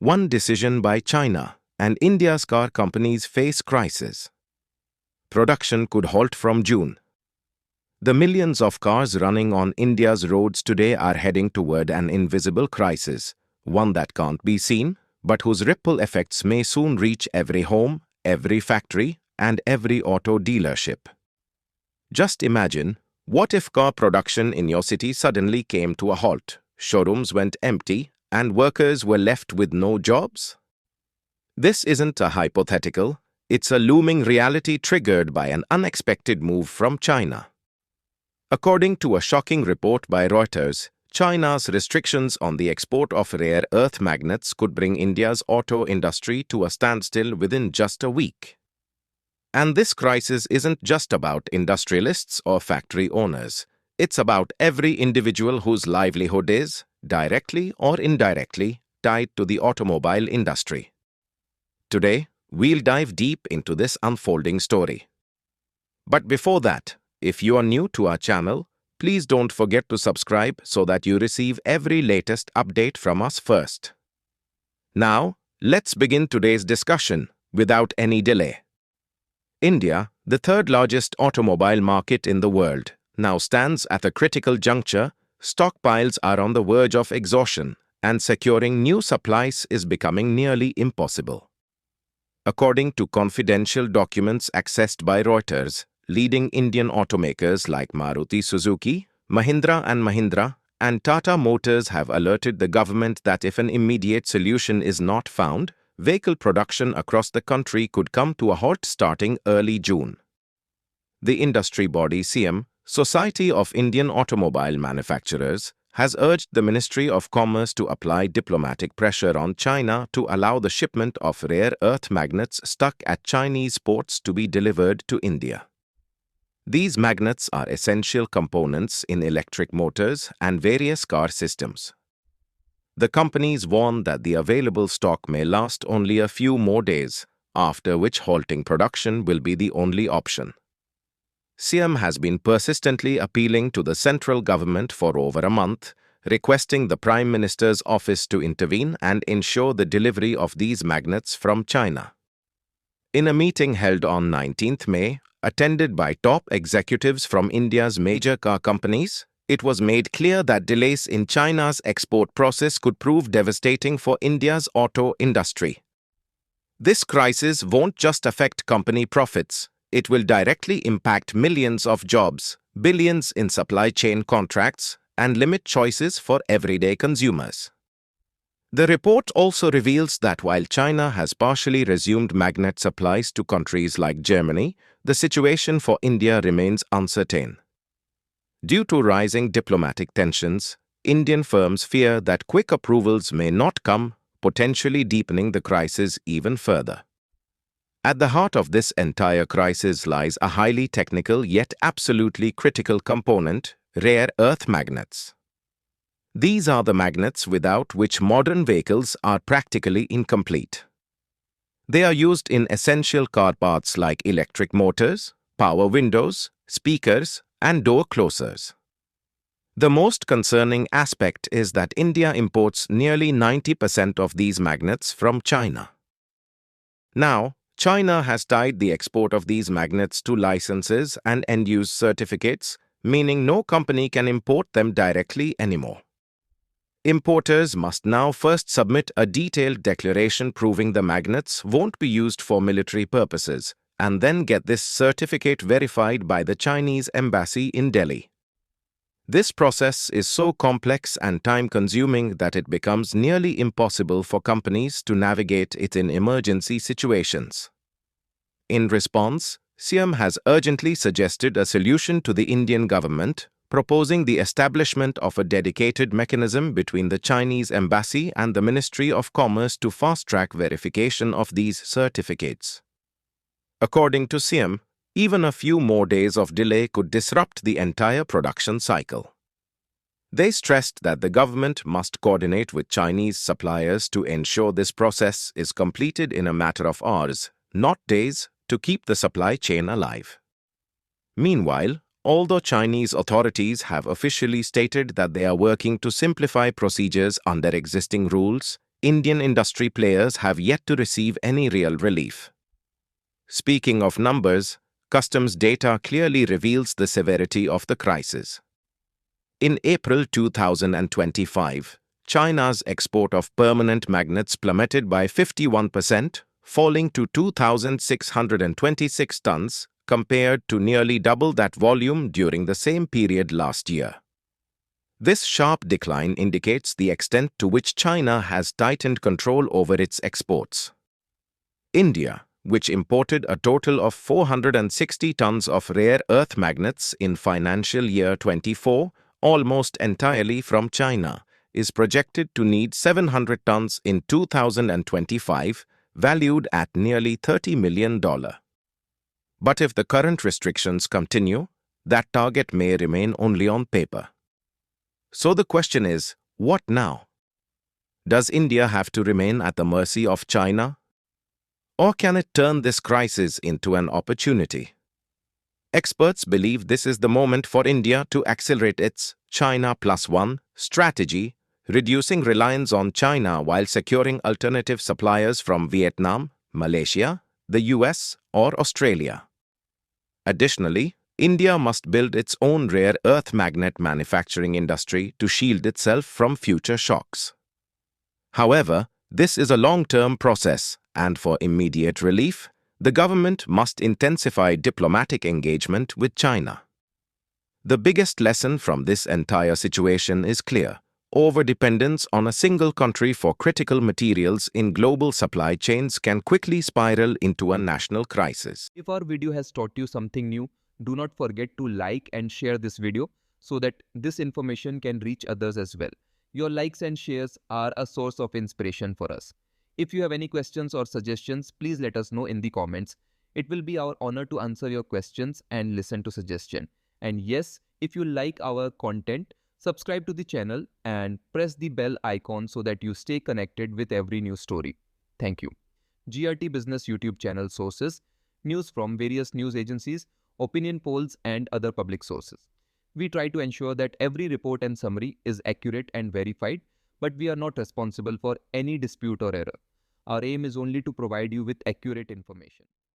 One decision by China and India's car companies face crisis. Production could halt from June. The millions of cars running on India's roads today are heading toward an invisible crisis, one that can't be seen, but whose ripple effects may soon reach every home, every factory, and every auto dealership. Just imagine, what if car production in your city suddenly came to a halt, showrooms went empty, and workers were left with no jobs? This isn't a hypothetical, it's a looming reality triggered by an unexpected move from China. According to a shocking report by Reuters, China's restrictions on the export of rare earth magnets could bring India's auto industry to a standstill within just a week. And this crisis isn't just about industrialists or factory owners. It's about every individual whose livelihood is, directly or indirectly, tied to the automobile industry. Today, we'll dive deep into this unfolding story. But before that, if you are new to our channel, please don't forget to subscribe so that you receive every latest update from us first. Now, let's begin today's discussion without any delay. India, the third largest automobile market in the world, now stands at a critical juncture. Stockpiles are on the verge of exhaustion, and securing new supplies is becoming nearly impossible. According to confidential documents accessed by Reuters, leading Indian automakers like Maruti Suzuki, Mahindra & Mahindra, and Tata Motors have alerted the government that if an immediate solution is not found, vehicle production across the country could come to a halt starting early June. The industry body SIAM, Society of Indian Automobile Manufacturers, has urged the Ministry of Commerce to apply diplomatic pressure on China to allow the shipment of rare earth magnets stuck at Chinese ports to be delivered to India. These magnets are essential components in electric motors and various car systems. The companies warn that the available stock may last only a few more days, after which halting production will be the only option. SIAM has been persistently appealing to the central government for over a month, requesting the Prime Minister's office to intervene and ensure the delivery of these magnets from China. In a meeting held on 19th May, attended by top executives from India's major car companies, it was made clear that delays in China's export process could prove devastating for India's auto industry. This crisis won't just affect company profits, it will directly impact millions of jobs, billions in supply chain contracts, and limit choices for everyday consumers. The report also reveals that while China has partially resumed magnet supplies to countries like Germany, the situation for India remains uncertain. Due to rising diplomatic tensions, Indian firms fear that quick approvals may not come, potentially deepening the crisis even further. At the heart of this entire crisis lies a highly technical yet absolutely critical component: rare earth magnets. These are the magnets without which modern vehicles are practically incomplete. They are used in essential car parts like electric motors, power windows, speakers, and door closers. The most concerning aspect is that India imports nearly 90% of these magnets from China. Now, China has tied the export of these magnets to licenses and end-use certificates, meaning no company can import them directly anymore. Importers must now first submit a detailed declaration proving the magnets won't be used for military purposes, and then get this certificate verified by the Chinese embassy in Delhi. This process is so complex and time-consuming that it becomes nearly impossible for companies to navigate it in emergency situations. In response, SIAM has urgently suggested a solution to the Indian government, proposing the establishment of a dedicated mechanism between the Chinese embassy and the Ministry of Commerce to fast-track verification of these certificates. According to SIAM, even a few more days of delay could disrupt the entire production cycle. They stressed that the government must coordinate with Chinese suppliers to ensure this process is completed in a matter of hours, not days, to keep the supply chain alive. Meanwhile, although Chinese authorities have officially stated that they are working to simplify procedures under existing rules, Indian industry players have yet to receive any real relief. Speaking of numbers, customs data clearly reveals the severity of the crisis. In April 2025, China's export of permanent magnets plummeted by 51%, falling to 2,626 tons, compared to nearly double that volume during the same period last year. This sharp decline indicates the extent to which China has tightened control over its exports. India, which imported a total of 460 tons of rare earth magnets in financial year 24, almost entirely from China, is projected to need 700 tons in 2025, valued at nearly $30 million. But if the current restrictions continue, that target may remain only on paper. So the question is, what now? Does India have to remain at the mercy of China? Or can it turn this crisis into an opportunity? Experts believe this is the moment for India to accelerate its China Plus One strategy, reducing reliance on China while securing alternative suppliers from Vietnam, Malaysia, the US, or Australia. Additionally, India must build its own rare earth magnet manufacturing industry to shield itself from future shocks. However, this is a long-term process, and for immediate relief, the government must intensify diplomatic engagement with China. The biggest lesson from this entire situation is clear. Overdependence on a single country for critical materials in global supply chains can quickly spiral into a national crisis. If our video has taught you something new, do not forget to like and share this video so that this information can reach others as well. Your likes and shares are a source of inspiration for us. If you have any questions or suggestions, please let us know in the comments. It will be our honor to answer your questions and listen to suggestions. And yes, if you like our content, subscribe to the channel and press the bell icon so that you stay connected with every new story. Thank you. GRT Business YouTube channel sources, news from various news agencies, opinion polls and other public sources. We try to ensure that every report and summary is accurate and verified, but we are not responsible for any dispute or error. Our aim is only to provide you with accurate information.